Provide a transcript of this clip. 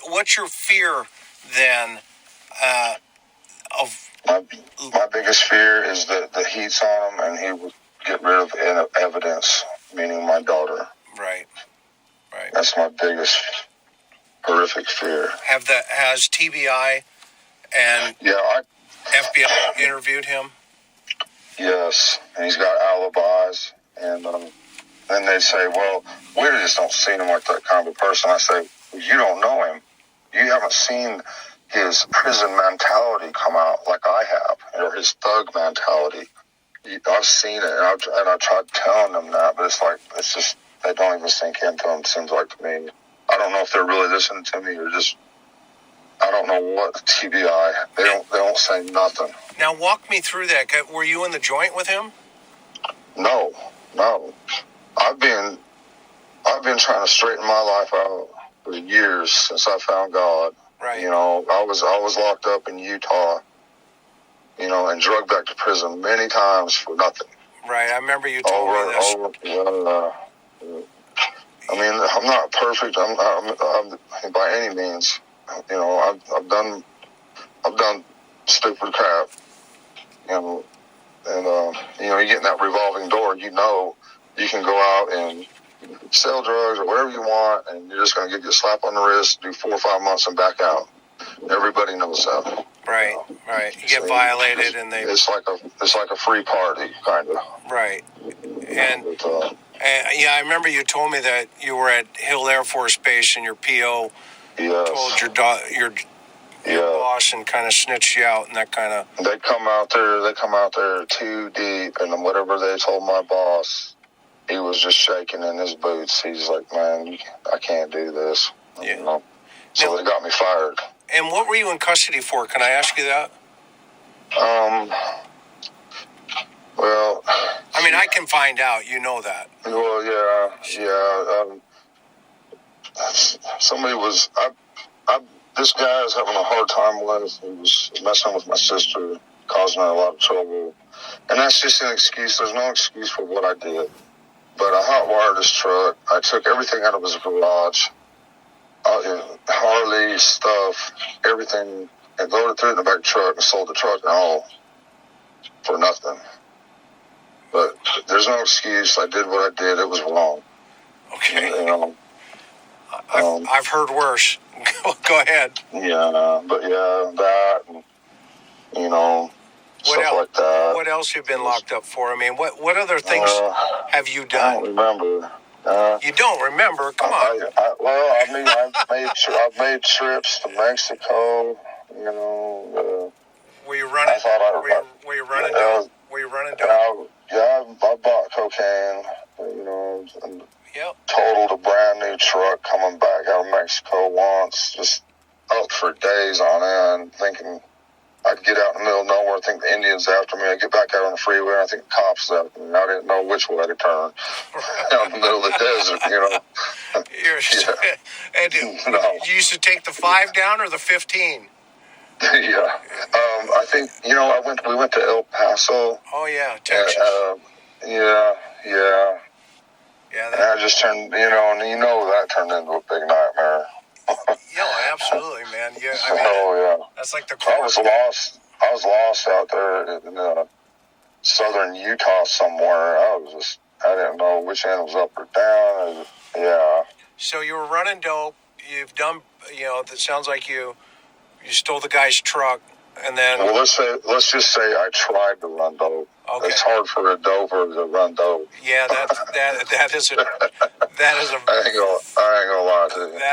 what's your fear then of... My biggest fear is that the heat's on him and he would get rid of evidence, meaning my daughter. Right. That's my biggest horrific fear. Has TBI and FBI interviewed him? Yes, and he's got alibis, and then they say, well, we just don't see him like that kind of a person. I say, well, you don't know him. You haven't seen his prison mentality come out like I have, or his thug mentality. I've seen it, and I tried telling them that, but it's just, they don't even sink into them, it seems like to me. I don't know if they're really listening to me or just, I don't know what TBI. They don't say nothing. Now walk me through that. Were you in the joint with him? No. I've been trying to straighten my life out for years since I found God. Right. You know, I was locked up in Utah, you know, and drugged back to prison many times for nothing. Right. I remember you told me this. I mean, I'm not perfect. I'm by any means. You know, I've done stupid crap. And you know, you get in that revolving door. You know, you can go out and sell drugs or whatever you want, and you're just going to get a slap on the wrist, do 4 or 5 months, and back out. Everybody knows that. Right, you know? Right. You get violated, and it's like a free party, kind of. Right. And I remember you told me that you were at Hill Air Force Base, and your PO told your boss and kind of snitched you out, and that kind of. They come out there too deep, and whatever they told my boss, he was just shaking in his boots. He's like, man, I can't do this. Yeah. You know? So they got me fired. And what were you in custody for? Can I ask you that? Well, I mean, I can find out. You know that. Well, yeah. Somebody was. This guy I was having a hard time with. He was messing with my sister, causing her a lot of trouble, and that's just an excuse. There's no excuse for what I did. But I hot-wired his truck. I took everything out of his garage, Harley stuff, everything, and loaded through it in the back of the truck and sold the truck and all for nothing. But there's no excuse. I did what I did. It was wrong. Okay. You know, I've heard worse. Go ahead. Yeah, but that, and, you know, stuff like that. What else have you been locked up for? I mean, what other things have you done? I don't remember. You don't remember? Come on. I've made trips to Mexico. You know. Were you running? Were you running down? Were you running down? I bought cocaine. You know. And Yep. Totaled a brand new truck coming back out of Mexico once, just up for days on end, thinking I'd get out in the middle of nowhere, think the Indians after me. I'd get back out on the freeway, and I think the cops after me. I didn't know which way to turn. Out in the middle of the desert, you know. And you used to take the 5 down or the 15? Yeah. I think, you know, we went to El Paso. Oh, yeah, Texas. Yeah. And I just turned, that turned into a big nightmare. Yeah, absolutely, man. Yeah, I mean, that's like the core. I was lost out there in southern Utah somewhere. I didn't know which end was up or down. Yeah. So you were running dope. You've done, it sounds like you stole the guy's truck, and then. Well, let's just say I tried to run dope. Okay. It's hard for a doper to run dope. Yeah, that is a. I ain't gonna lie to you.